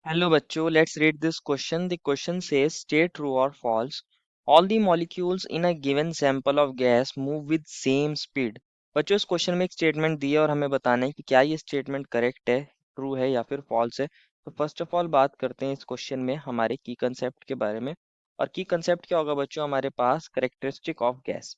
Hello बच्चों, let's read this question. The question says state true or false. All the molecules in a given sample of gas move with same speed. बच्चों इस question में एक statement दी है और हमें बताना है कि क्या ये स्टेटमेंट करेक्ट है, ट्रू है या फिर फॉल्स है। तो फर्स्ट ऑफ ऑल बात करते हैं इस क्वेश्चन में हमारे की कंसेप्ट के बारे में। और की कंसेप्ट क्या होगा बच्चों, हमारे पास करेक्टरिस्टिक ऑफ गैस।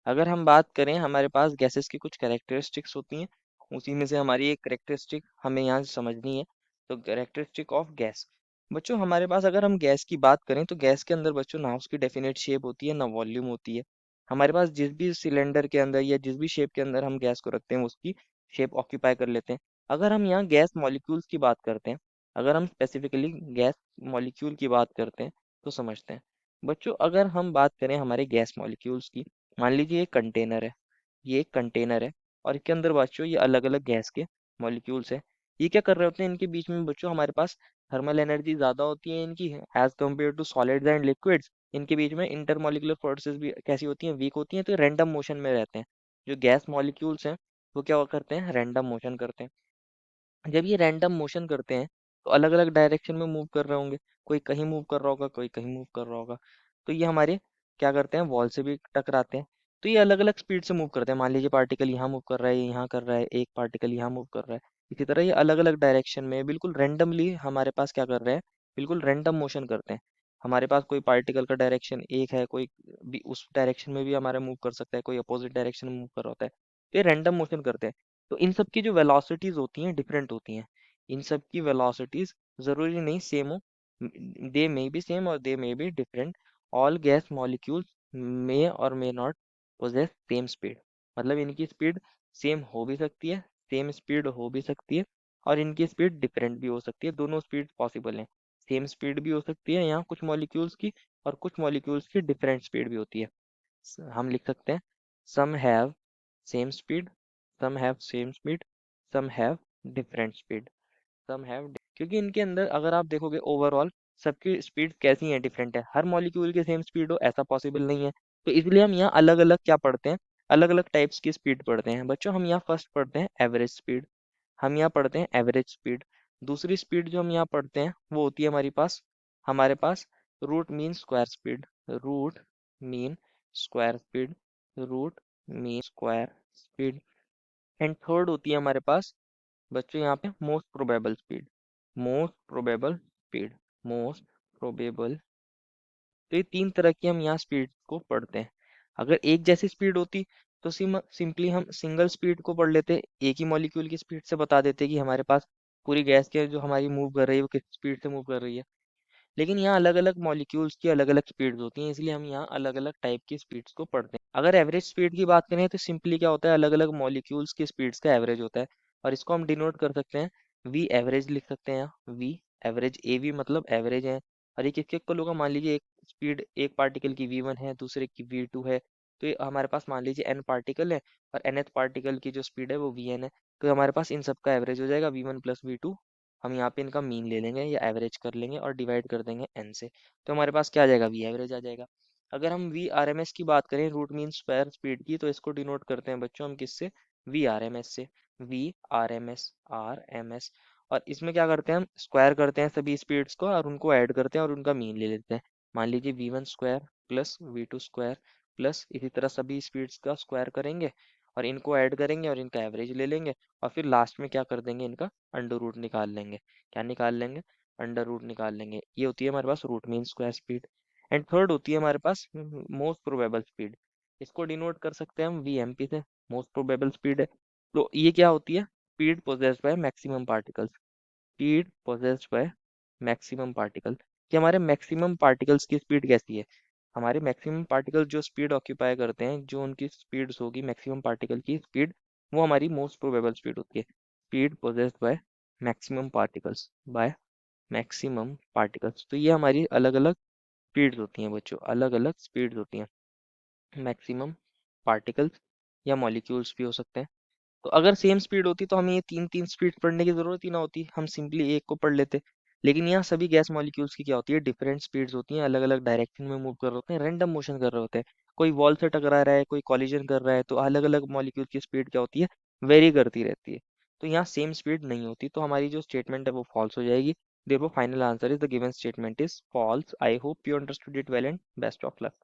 अगर हम बात करें हमारे पास गैसेस की कुछ करेक्टरिस्टिक्स होती हैं, उसी में से हमारी एक करेक्टरिस्टिक हमें यहाँ से समझनी है। तो कैरेक्टरिस्टिक ऑफ गैस। बच्चों हमारे पास अगर हम गैस की बात करें तो गैस के अंदर बच्चों ना उसकी डेफिनेट शेप होती है ना वॉल्यूम होती है। हमारे पास जिस भी सिलेंडर के अंदर या जिस भी शेप के अंदर हम गैस को रखते हैं उसकी शेप ऑक्यूपाई कर लेते हैं। अगर हम यहाँ गैस मॉलिक्यूल्स की बात करते हैं, अगर हम स्पेसिफिकली गैस मॉलिक्यूल की बात करते हैं तो समझते हैं। बच्चों अगर हम बात करें हमारे गैस मॉलिक्यूल्स की, मान लीजिए एक कंटेनर है, ये एक कंटेनर है और इसके अंदर बच्चों ये अलग अलग गैस के मॉलिक्यूल्स है। ये क्या कर रहे होते हैं, इनके बीच में बच्चों हमारे पास थर्मल एनर्जी ज़्यादा होती है इनकी as compare to solids and liquids. इनके बीच में इंटरमॉलिक्यूलर फोर्सेस भी कैसी होती हैं, वीक होती हैं, तो रैंडम मोशन में रहते हैं। जो गैस मॉलिक्यूल्स हैं वो क्या करते हैं, रैंडम मोशन करते हैं। जब ये रैंडम मोशन करते हैं तो अलग अलग डायरेक्शन में मूव कर रहे होंगे। कोई कहीं मूव कर रहा होगा, कोई कहीं मूव कर रहा होगा। तो ये हमारे क्या करते हैं, वॉल से भी टकराते हैं। तो ये अलग अलग स्पीड से मूव करते हैं। मान लीजिए पार्टिकल यहाँ मूव कर रहा है, ये यहाँ कर रहा है, एक पार्टिकल यहाँ मूव कर रहा है। इसी तरह ये अलग अलग डायरेक्शन में बिल्कुल रैंडमली हमारे पास क्या कर रहे हैं, बिल्कुल रैंडम मोशन करते हैं। हमारे पास कोई पार्टिकल का डायरेक्शन एक है, कोई भी उस डायरेक्शन में भी हमारा मूव कर सकता है, कोई अपोजिट डायरेक्शन में मूव कर रहा होता है। तो ये रैंडम मोशन करते हैं। तो इन सब की जो वेलोसिटीज होती हैं डिफरेंट होती हैं। इन सब की वेलोसिटीज जरूरी नहीं सेम हो, दे may be same or they may be different. All gas molecules may or may not possess same speed. मतलब इनकी स्पीड सेम हो भी सकती है, सेम स्पीड हो भी सकती है, और इनकी स्पीड डिफरेंट भी हो सकती है। दोनों स्पीड पॉसिबल हैं। सेम स्पीड भी हो सकती है यहाँ कुछ मॉलिक्यूल्स की, और कुछ मॉलिक्यूल्स की डिफरेंट स्पीड भी होती है। हम लिख सकते हैं some have same speed, some have same speed, some have different speed. Some have, क्योंकि इनके अंदर अगर आप देखोगे ओवरऑल सबकी स्पीड कैसी है, डिफरेंट है। हर मॉलिक्यूल की सेम स्पीड हो ऐसा पॉसिबल नहीं है। तो इसलिए हम यहाँ अलग अलग क्या पढ़ते हैं, अलग अलग टाइप्स की स्पीड पढ़ते हैं। बच्चों हम यहाँ फर्स्ट पढ़ते हैं एवरेज स्पीड। हम यहाँ पढ़ते हैं एवरेज स्पीड। दूसरी स्पीड जो हम यहाँ पढ़ते हैं वो होती है हमारे पास root mean square speed, root mean square speed, root mean square speed. And third होती है हमारे पास बच्चों यहाँ पे most probable speed, most probable speed, most probable. तो ये तीन तरह की हम यहाँ स्पीड को पढ़ते हैं। अगर एक जैसी स्पीड होती तो सिंपली हम सिंगल स्पीड को पढ़ लेते, एक ही मॉलिक्यूल की स्पीड से बता देते कि हमारे पास पूरी गैस के जो हमारी मूव कर रही है वो किस स्पीड से मूव कर रही है। लेकिन यहाँ अलग अलग मॉलिक्यूल्स की अलग अलग स्पीड्स होती हैं, इसलिए हम यहाँ अलग अलग टाइप की स्पीड्स को पढ़ते हैं। अगर एवरेज स्पीड की बात करें तो सिंपली क्या होता है, अलग अलग मॉलिक्यूल्स की स्पीड्स का एवरेज होता है। और इसको हम डिनोट कर सकते हैं, वी एवरेज लिख सकते हैं यहाँ, वी एवरेज, ए वी मतलब एवरेज है। और ये किसके इक्वल होगा, मान लीजिए एक स्पीड एक पार्टिकल की वी वन है, दूसरे की वी टू है। तो ये हमारे पास मान लीजिए एन पार्टिकल है, और nth पार्टिकल की जो स्पीड है वो वी एन है। तो हमारे पास इन सब का एवरेज हो जाएगा V one plus V two. हम यहाँ पे इनका मीन ले लेंगे या एवरेज कर लेंगे और डिवाइड कर देंगे एन से। तो हमारे पास क्या आ जाएगा, वी एवरेज आ जाएगा। अगर हम वी आर एम एस की बात करें, रूट मीन स्क्वायर स्पीड की, तो इसको डिनोट करते हैं बच्चों हम किससे, वी आर एम एस से। V R M S, R M S. और इसमें क्या करते हैं, हम स्क्वायर करते हैं सभी स्पीड्स को और उनको ऐड करते हैं और उनका मीन ले लेते हैं। मान लीजिए V one square plus V two square plus इसी तरह सभी स्पीड्स का स्क्वायर करेंगे और इनको ऐड करेंगे और इनका एवरेज ले लेंगे। और फिर लास्ट में क्या कर देंगे, इनका अंडर रूट निकाल लेंगे। क्या निकाल लेंगे, अंडर रूट निकाल लेंगे। ये होती है हमारे पास root mean square speed. And third होती है हमारे पास मोस्ट प्रोबेबल स्पीड। इसको डिनोट कर सकते हैं हम वी एम पी से, मोस्ट प्रोबेबल स्पीड है। तो ये क्या होती है, speed possessed by maximum particles, speed possessed by maximum particle. कि हमारे मैक्सिमम पार्टिकल्स की स्पीड कैसी है, हमारे मैक्सिमम पार्टिकल जो स्पीड ऑक्यूपाई करते हैं, जो उनकी स्पीड्स होगी मैक्सिमम पार्टिकल की स्पीड, वो हमारी मोस्ट प्रोबेबल स्पीड होती है। Speed possessed by maximum particles, bye maximum particles. तो ये हमारी अलग अलग स्पीड्स होती हैं बच्चों, अलग अलग स्पीड्स होती हैं। मैक्सिमम पार्टिकल्स या मॉलिक्यूल्स भी हो सकते हैं। तो अगर सेम स्पीड होती तो हमें ये तीन तीन स्पीड पढ़ने की जरूरत ही ना होती, हम सिंपली एक को पढ़ लेते। लेकिन यहाँ सभी गैस मॉलिक्यूल्स की क्या होती है, डिफरेंट स्पीड्स होती हैं, अलग अलग डायरेक्शन में मूव कर रहे होते हैं, रैंडम मोशन कर रहे होते हैं। कोई वॉल से टकरा रहा है, कोई कॉलिजन कर रहा है, तो अलग अलग मॉलिक्यूल की स्पीड क्या होती है, वेरी करती रहती है। तो यहाँ सेम स्पीड नहीं होती, तो हमारी जो स्टेटमेंट है वो फॉल्स हो जाएगी। Therefore, final answer is the given statement is false. I hope you understood it well and best of luck.